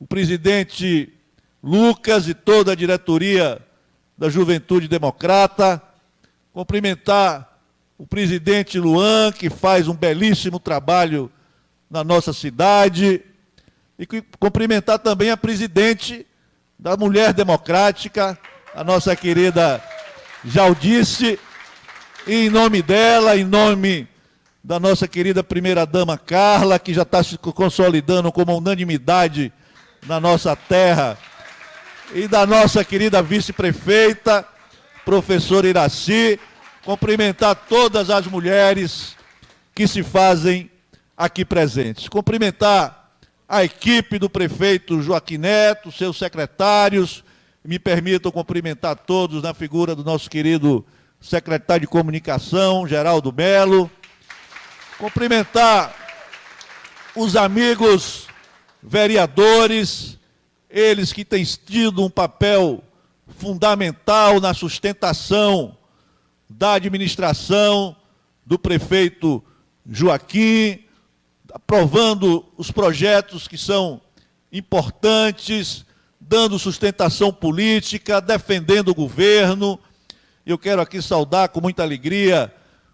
o presidente Lucas e toda a diretoria da Juventude Democrata, cumprimentar o presidente Luan, que faz um belíssimo trabalho na nossa cidade, e cumprimentar também a presidente da Mulher Democrática, a nossa querida Jaldice, e em nome dela, em nome da nossa querida primeira-dama Carla, que já está se consolidando como unanimidade na nossa terra, e da nossa querida vice-prefeita, professora Iraci, cumprimentar todas as mulheres que se fazem aqui presentes. Cumprimentar a equipe do prefeito Joaquim Neto, seus secretários, me permitam cumprimentar todos na figura do nosso querido secretário de Comunicação, Geraldo Melo, cumprimentar os amigos vereadores, eles que têm tido um papel fundamental na sustentação da administração do prefeito Joaquim, aprovando os projetos que são importantes, dando sustentação política, defendendo o governo. Eu quero aqui saudar com muita alegria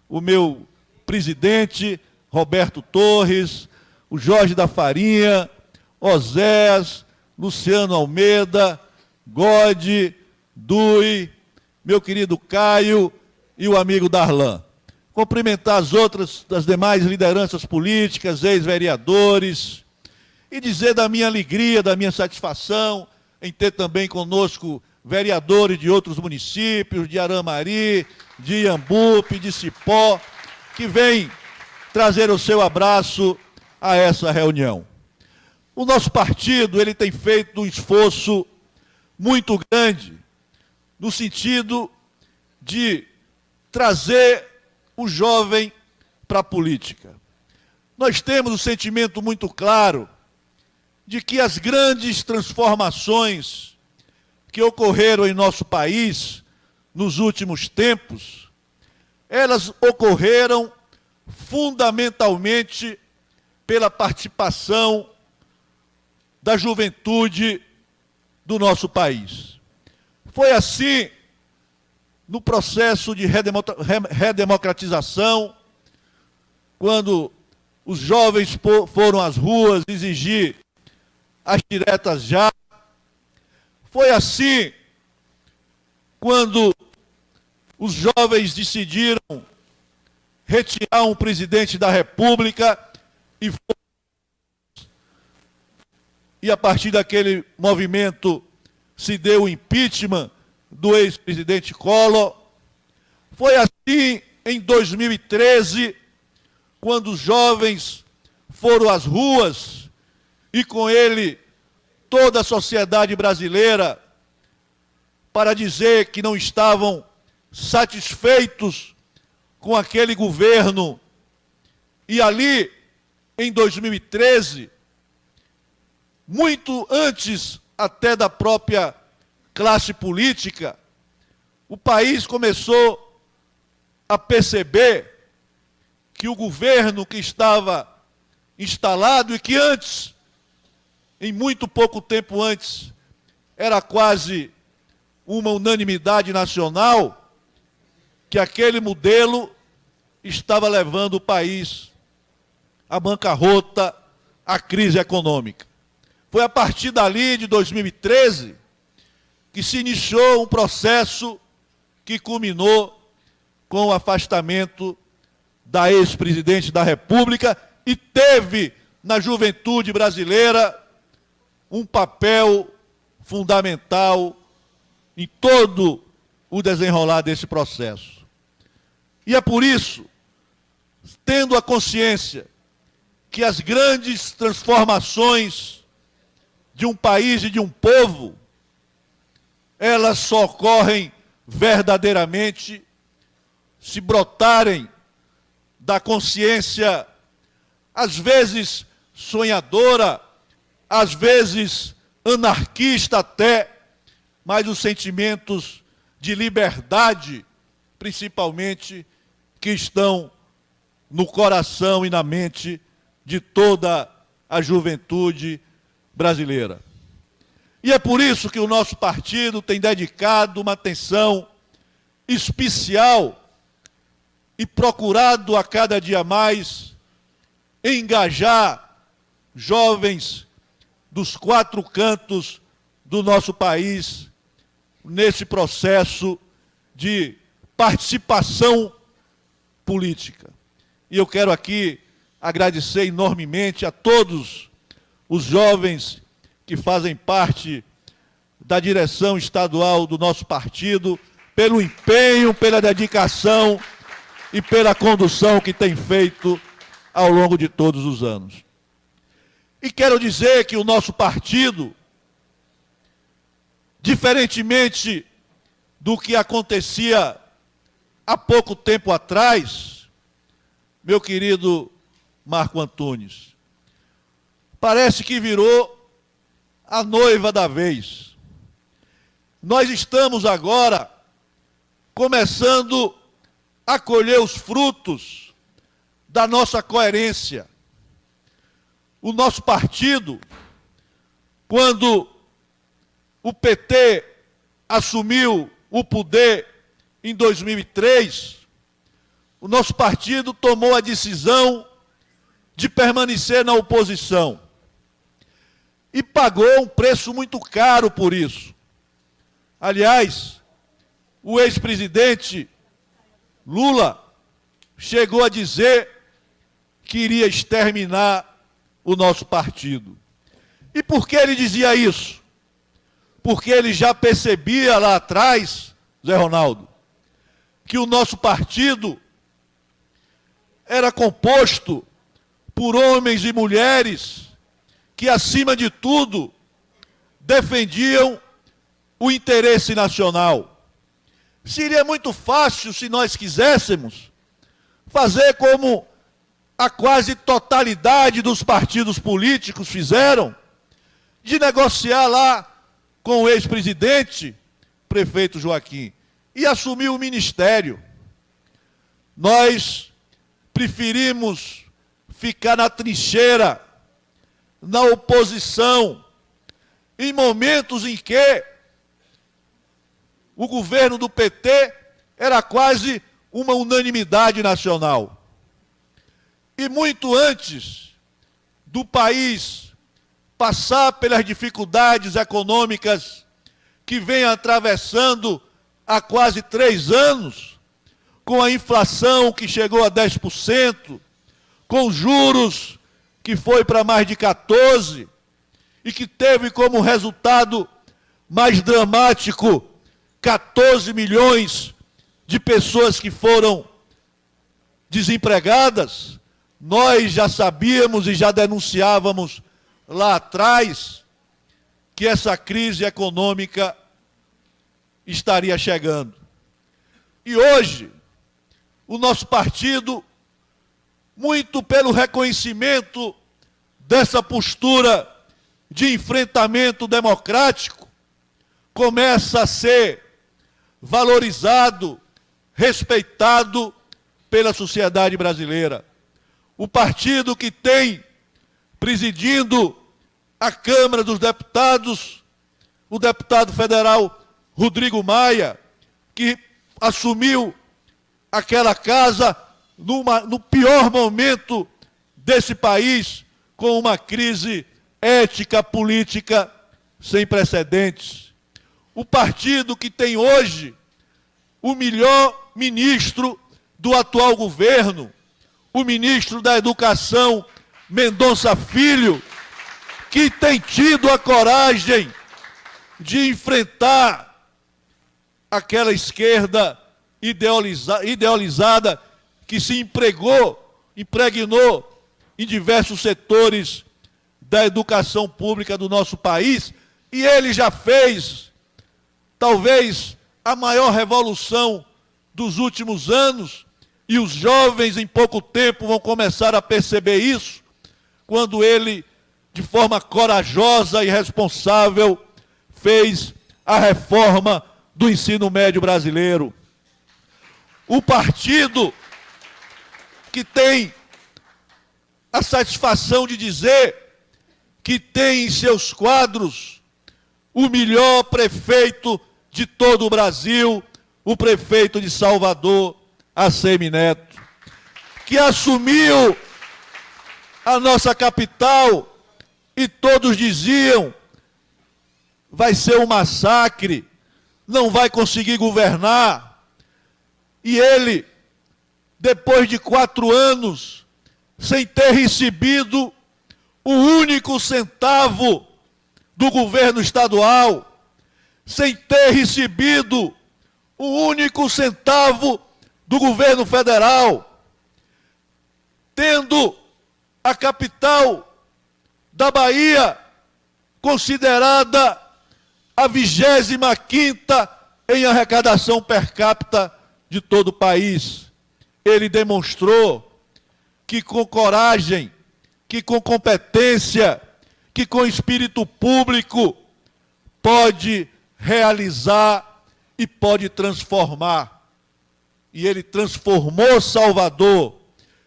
o meu presidente, Roberto Torres, o Jorge da Farinha, Osés, Luciano Almeida, Gode, Dui, meu querido Caio e o amigo Darlan. Cumprimentar das demais lideranças políticas, ex-vereadores, e dizer da minha alegria, da minha satisfação em ter também conosco vereadores de outros municípios, de Aramari, de Iambupe, de Cipó, que vêm trazer o seu abraço a essa reunião. O nosso partido, ele tem feito um esforço muito grande no sentido de trazer o jovem para a política. Nós temos um sentimento muito claro de que as grandes transformações que ocorreram em nosso país nos últimos tempos, elas ocorreram fundamentalmente pela participação da juventude do nosso país. Foi assim no processo de redemocratização, quando os jovens foram às ruas exigir as diretas já. Foi assim quando os jovens decidiram retirar um presidente da República e a partir daquele movimento se deu o impeachment do ex-presidente Collor. Foi assim em 2013, quando os jovens foram às ruas e com ele toda a sociedade brasileira para dizer que não estavam satisfeitos com aquele governo. E ali, em 2013, muito antes até da própria classe política, o país começou a perceber que o governo que estava instalado e que antes, em muito pouco tempo antes, era quase uma unanimidade nacional, que aquele modelo estava levando o país à bancarrota, à crise econômica. Foi a partir dali, de 2013, que se iniciou um processo que culminou com o afastamento da ex-presidente da República e teve, na juventude brasileira, um papel fundamental em todo o desenrolar desse processo. E é por isso, tendo a consciência que as grandes transformações de um país e de um povo, elas só ocorrem verdadeiramente se brotarem da consciência, às vezes sonhadora, às vezes anarquista até, mas os sentimentos de liberdade, principalmente, que estão no coração e na mente de toda a juventude brasileira. E é por isso que o nosso partido tem dedicado uma atenção especial e procurado a cada dia mais engajar jovens dos 4 cantos do nosso país nesse processo de participação política. E eu quero aqui agradecer enormemente a todos os jovens que fazem parte da direção estadual do nosso partido, pelo empenho, pela dedicação e pela condução que tem feito ao longo de todos os anos. E quero dizer que o nosso partido, diferentemente do que acontecia há pouco tempo atrás, meu querido Marco Antunes, parece que virou a noiva da vez. Nós estamos agora começando a colher os frutos da nossa coerência. O nosso partido, quando o PT assumiu o poder em 2003, o nosso partido tomou a decisão de permanecer na oposição. E pagou um preço muito caro por isso. Aliás, o ex-presidente Lula chegou a dizer que iria exterminar o nosso partido. E por que ele dizia isso? Porque ele já percebia lá atrás, Zé Ronaldo, que o nosso partido era composto por homens e mulheres que, acima de tudo, defendiam o interesse nacional. Seria muito fácil, se nós quiséssemos, fazer como a quase totalidade dos partidos políticos fizeram, de negociar lá com o ex-presidente, prefeito Joaquim, e assumir o ministério. Nós preferimos ficar na trincheira, na oposição, em momentos em que o governo do PT era quase uma unanimidade nacional. E muito antes do país passar pelas dificuldades econômicas que vem atravessando há quase 3 anos, com a inflação que chegou a 10%, com juros que foi para mais de 14%, e que teve como resultado mais dramático 14 milhões de pessoas que foram desempregadas, nós já sabíamos e já denunciávamos lá atrás que essa crise econômica estaria chegando. E hoje, o nosso partido, muito pelo reconhecimento dessa postura de enfrentamento democrático, começa a ser valorizado, respeitado pela sociedade brasileira. O partido que tem presidindo a Câmara dos Deputados, o deputado federal Rodrigo Maia, que assumiu aquela casa no pior momento desse país, com uma crise ética, política sem precedentes. O partido que tem hoje o melhor ministro do atual governo, o ministro da Educação, Mendonça Filho, que tem tido a coragem de enfrentar aquela esquerda idealizada que se impregnou em diversos setores da educação pública do nosso país, e ele já fez, talvez, a maior revolução dos últimos anos, e os jovens em pouco tempo vão começar a perceber isso, quando ele, de forma corajosa e responsável, fez a reforma do ensino médio brasileiro. O partido que tem a satisfação de dizer que tem em seus quadros o melhor prefeito de todo o Brasil, o prefeito de Salvador, ACM Neto, que assumiu a nossa capital e todos diziam: vai ser um massacre, não vai conseguir governar. E ele, depois de 4 anos, sem ter recebido o único centavo do governo estadual, sem ter recebido o único centavo do governo federal, tendo a capital da Bahia considerada a 25ª em arrecadação per capita de todo o país. Ele demonstrou que com coragem, que com competência, que com espírito público pode realizar e pode transformar. E ele transformou Salvador.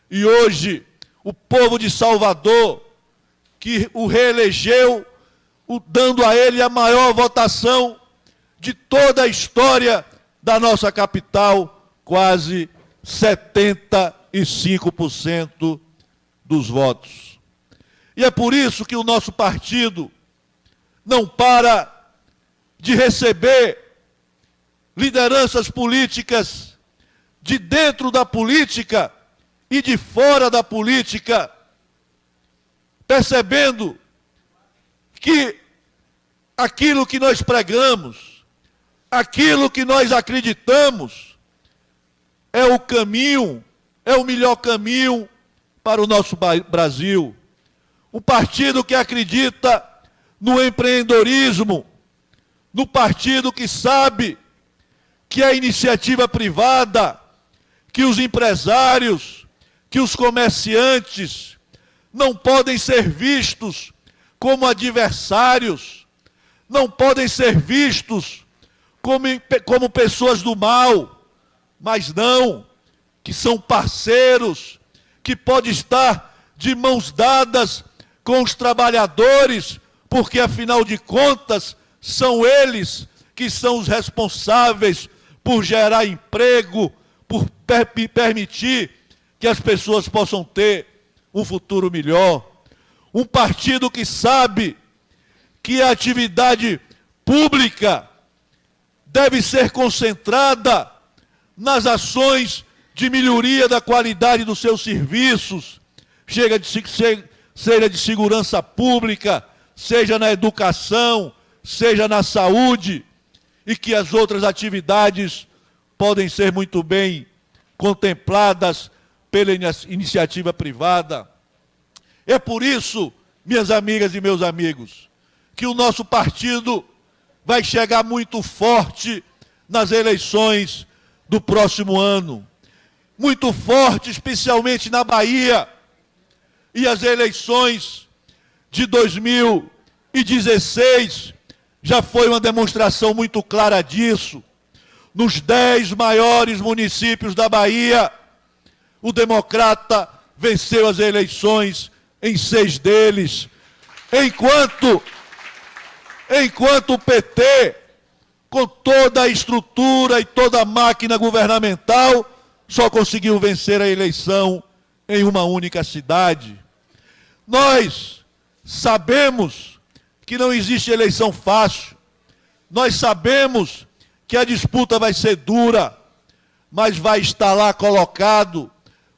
E hoje, o povo de Salvador, que o reelegeu, dando a ele a maior votação de toda a história da nossa capital, quase 75% dos votos. E é por isso que o nosso partido não para de receber lideranças políticas de dentro da política e de fora da política, percebendo que aquilo que nós pregamos, aquilo que nós acreditamos, é o caminho, é o melhor caminho para o nosso Brasil. Um partido que acredita no empreendedorismo, no partido que sabe que a iniciativa privada, que os empresários, que os comerciantes não podem ser vistos como adversários, não podem ser vistos como pessoas do mal, mas não, que são parceiros, que podem estar de mãos dadas com os trabalhadores, porque afinal de contas são eles que são os responsáveis por gerar emprego, por permitir que as pessoas possam ter um futuro melhor. Um partido que sabe que a atividade pública deve ser concentrada nas ações de melhoria da qualidade dos seus serviços, seja de segurança pública, seja na educação, seja na saúde, e que as outras atividades podem ser muito bem contempladas pela iniciativa privada. É por isso, minhas amigas e meus amigos, que o nosso partido vai chegar muito forte nas eleições do próximo ano. Muito forte, especialmente na Bahia. E as eleições de 2016 já foi uma demonstração muito clara disso. Nos 10 maiores municípios da Bahia, o Democrata venceu as eleições em 6 deles, enquanto o PT, com toda a estrutura e toda a máquina governamental, só conseguiu vencer a eleição em uma única cidade. Nós sabemos que não existe eleição fácil, nós sabemos que a disputa vai ser dura, mas vai estar lá colocado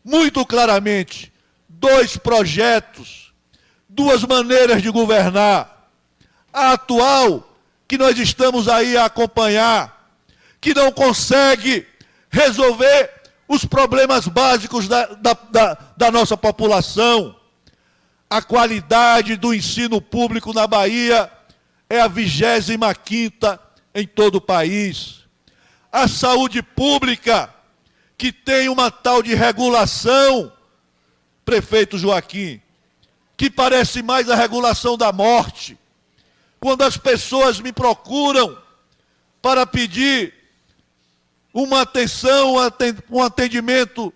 muito claramente 2 projetos, 2 maneiras de governar. A atual, que nós estamos aí a acompanhar, que não consegue resolver os problemas básicos da nossa população. A qualidade do ensino público na Bahia é a 25ª em todo o país. A saúde pública, que tem uma tal de regulação, prefeito Joaquim, que parece mais a regulação da morte. Quando as pessoas me procuram para pedir uma atenção, um atendimento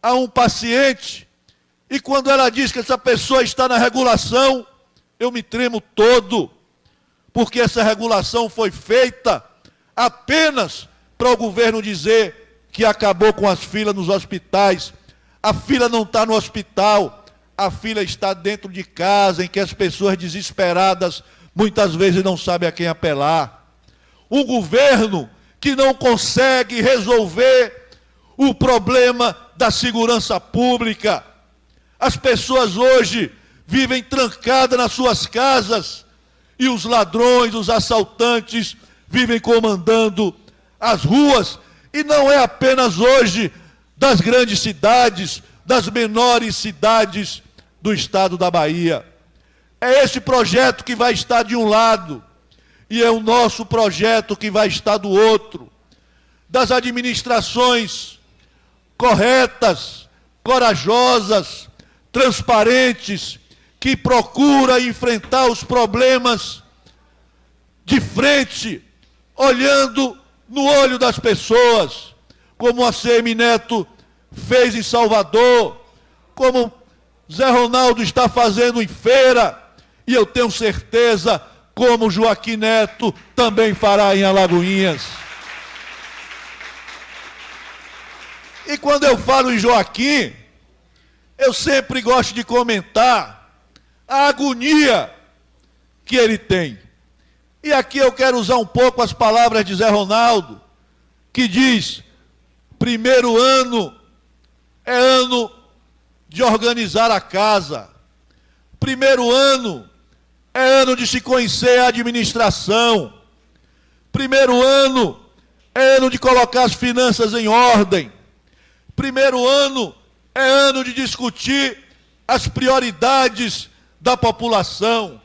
a um paciente, e quando ela diz que essa pessoa está na regulação, eu me tremo todo, porque essa regulação foi feita apenas para o governo dizer que acabou com as filas nos hospitais. A fila não está no hospital, a fila está dentro de casa, em que as pessoas desesperadas muitas vezes não sabem a quem apelar. Um governo que não consegue resolver o problema da segurança pública. As pessoas hoje vivem trancadas nas suas casas e os ladrões, os assaltantes vivem comandando as ruas. E não é apenas hoje das grandes cidades, das menores cidades do estado da Bahia. É esse projeto que vai estar de um lado e é o nosso projeto que vai estar do outro. Das administrações corretas, corajosas, transparentes, que procura enfrentar os problemas de frente, olhando no olho das pessoas, como a ACM Neto fez em Salvador, como Zé Ronaldo está fazendo em Feira, e eu tenho certeza, como Joaquim Neto também fará em Alagoinhas. E quando eu falo em Joaquim, eu sempre gosto de comentar a agonia que ele tem. E aqui eu quero usar um pouco as palavras de Zé Ronaldo, que diz: primeiro ano é ano de organizar a casa. Primeiro ano é ano de se conhecer a administração. Primeiro ano é ano de colocar as finanças em ordem. Primeiro ano é ano de discutir as prioridades da população.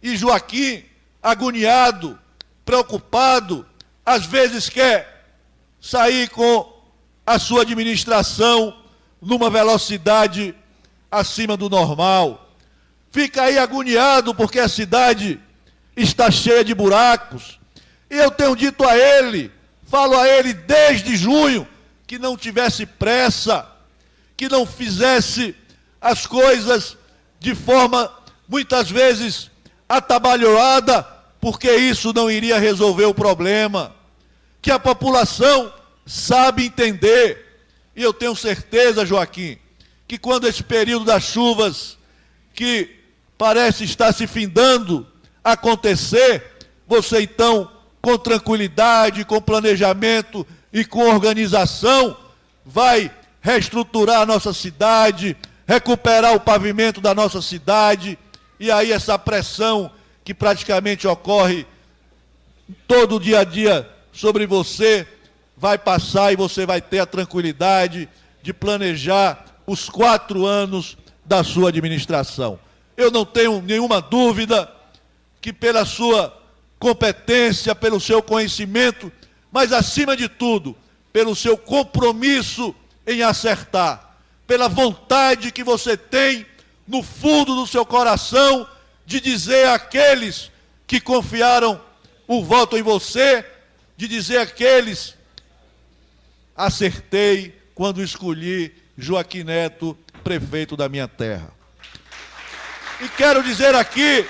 E Joaquim, agoniado, preocupado, às vezes quer sair com a sua administração numa velocidade acima do normal. Fica aí agoniado porque a cidade está cheia de buracos. E eu tenho dito a ele, falo a ele desde junho, que não tivesse pressa, que não fizesse as coisas de forma, muitas vezes, atabalhoada, porque isso não iria resolver o problema. Que a população sabe entender. E eu tenho certeza, Joaquim, que quando esse período das chuvas, que parece estar se findando, acontecer, você então, com tranquilidade, com planejamento e com organização, vai reestruturar a nossa cidade, recuperar o pavimento da nossa cidade, e aí essa pressão que praticamente ocorre todo dia a dia sobre você, vai passar e você vai ter a tranquilidade de planejar os 4 anos da sua administração. Eu não tenho nenhuma dúvida que pela sua competência, pelo seu conhecimento, mas acima de tudo, pelo seu compromisso em acertar, pela vontade que você tem no fundo do seu coração de dizer àqueles que confiaram o voto em você, de dizer àqueles: acertei quando escolhi Joaquim Neto, prefeito da minha terra. E quero dizer aqui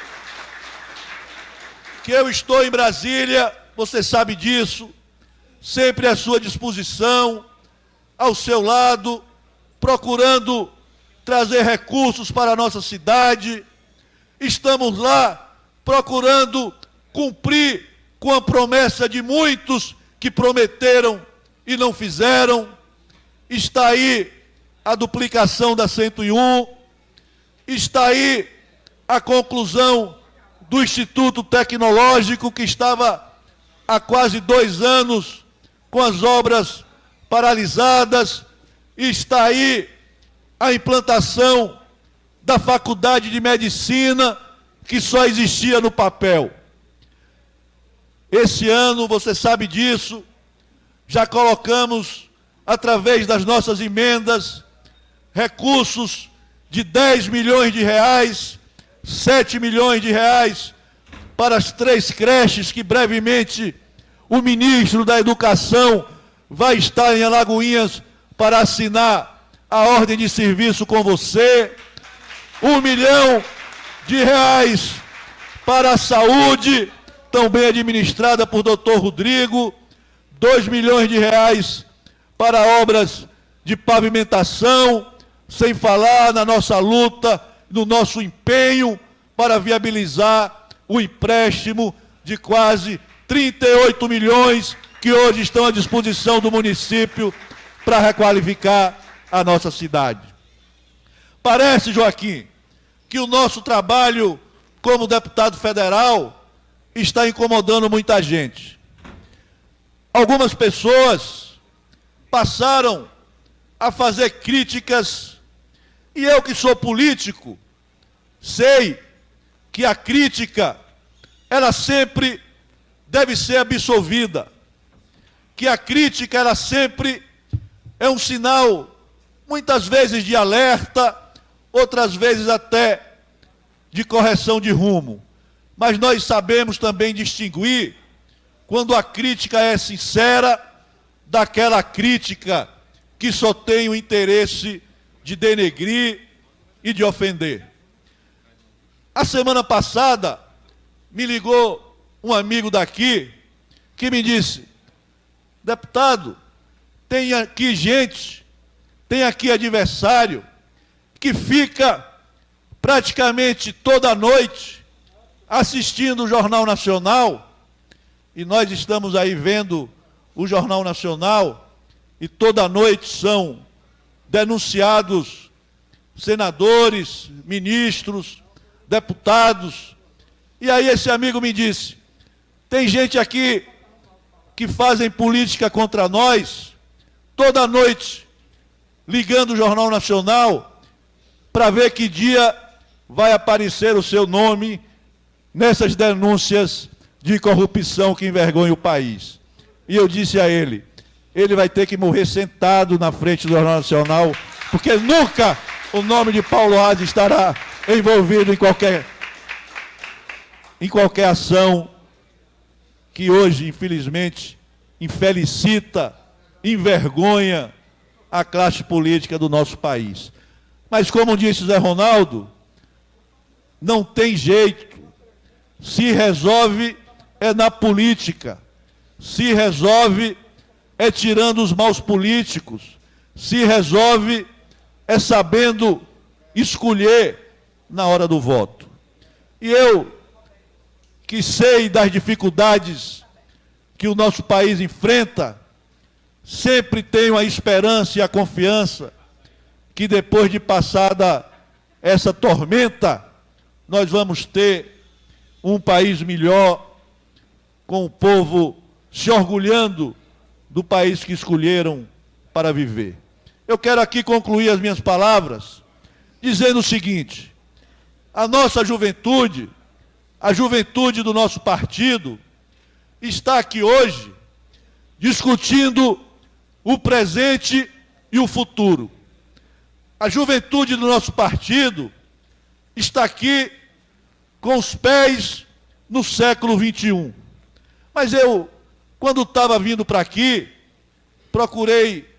que eu estou em Brasília, você sabe disso, sempre à sua disposição, ao seu lado, procurando trazer recursos para a nossa cidade. Estamos lá procurando cumprir com a promessa de muitos que prometeram e não fizeram. Está aí a duplicação da 101, está aí a conclusão do Instituto Tecnológico, que estava há quase 2 anos com as obras paralisadas, e está aí a implantação da Faculdade de Medicina, que só existia no papel. Esse ano, você sabe disso, já colocamos, através das nossas emendas, recursos de 10 milhões de reais, 7 milhões de reais para as 3 creches que brevemente o ministro da Educação vai estar em Alagoinhas para assinar a ordem de serviço com você. 1 milhão de reais para a saúde, tão bem administrada por Dr. Rodrigo, 2 milhões de reais para obras de pavimentação, sem falar na nossa luta, no nosso empenho para viabilizar o empréstimo de quase 38 milhões que hoje estão à disposição do município para requalificar a nossa cidade. Parece, Joaquim, que o nosso trabalho como deputado federal está incomodando muita gente. Algumas pessoas passaram a fazer críticas, e eu que sou político, sei que a crítica, ela sempre deve ser absolvida, que a crítica, ela sempre é um sinal, muitas vezes de alerta, outras vezes até de correção de rumo. Mas nós sabemos também distinguir quando a crítica é sincera daquela crítica que só tem o interesse de denegrir e de ofender. A semana passada, me ligou um amigo daqui que me disse: deputado, tem aqui gente, tem aqui adversário que fica praticamente toda noite assistindo o Jornal Nacional, e nós estamos aí vendo o Jornal Nacional, e toda noite são denunciados senadores, ministros, deputados. E aí esse amigo me disse: tem gente aqui que fazem política contra nós, toda noite, ligando o Jornal Nacional, para ver que dia vai aparecer o seu nome nessas denúncias de corrupção que envergonham o país. E eu disse a ele: ele vai ter que morrer sentado na frente do Jornal Nacional, porque nunca o nome de Paulo Aze estará envolvido em qualquer ação que hoje, infelizmente, infelicita, envergonha a classe política do nosso país. Mas, como disse Zé Ronaldo, não tem jeito. Se resolve é na política. Se resolve é tirando os maus políticos. Se resolve é sabendo escolher na hora do voto. E eu, que sei das dificuldades que o nosso país enfrenta, sempre tenho a esperança e a confiança que depois de passada essa tormenta, nós vamos ter um país melhor, com o povo se orgulhando do país que escolheram para viver. Eu quero aqui concluir as minhas palavras dizendo o seguinte: a nossa juventude, a juventude do nosso partido, está aqui hoje discutindo o presente e o futuro. A juventude do nosso partido está aqui com os pés no século XXI. Mas eu, quando estava vindo para aqui, procurei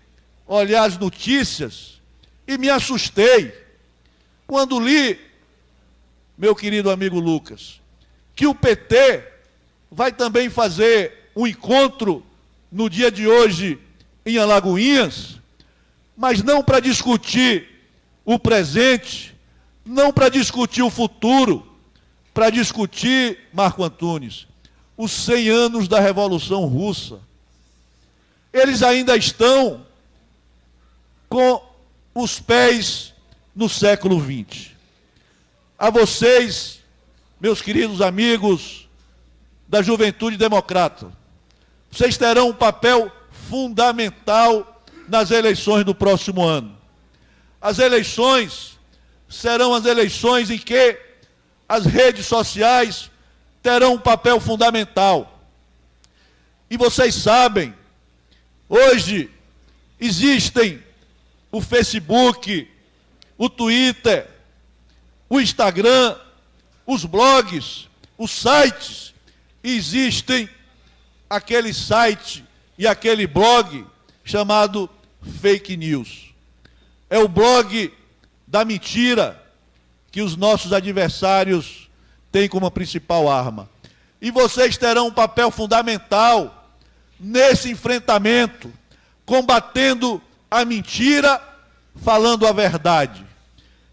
olhar as notícias e me assustei quando li, meu querido amigo Lucas, que o PT vai também fazer um encontro no dia de hoje em Alagoinhas, mas não para discutir o presente, não para discutir o futuro, para discutir, Marco Antunes, os 100 anos da Revolução Russa. Eles ainda estão com os pés no século XX. A vocês, meus queridos amigos da Juventude Democrata, vocês terão um papel fundamental nas eleições do próximo ano. As eleições serão as eleições em que as redes sociais terão um papel fundamental. E vocês sabem, hoje existem o Facebook, o Twitter, o Instagram, os blogs, os sites. Existem aquele site e aquele blog chamado fake news. É o blog da mentira que os nossos adversários têm como principal arma. E vocês terão um papel fundamental nesse enfrentamento, combatendo a mentira, falando a verdade.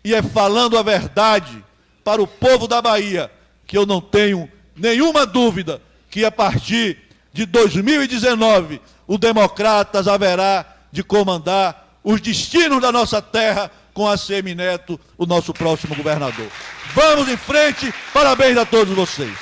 E é falando a verdade para o povo da Bahia que eu não tenho nenhuma dúvida que a partir de 2019 o Democratas haverá de comandar os destinos da nossa terra com ACM Neto, o nosso próximo governador. Vamos em frente, parabéns a todos vocês.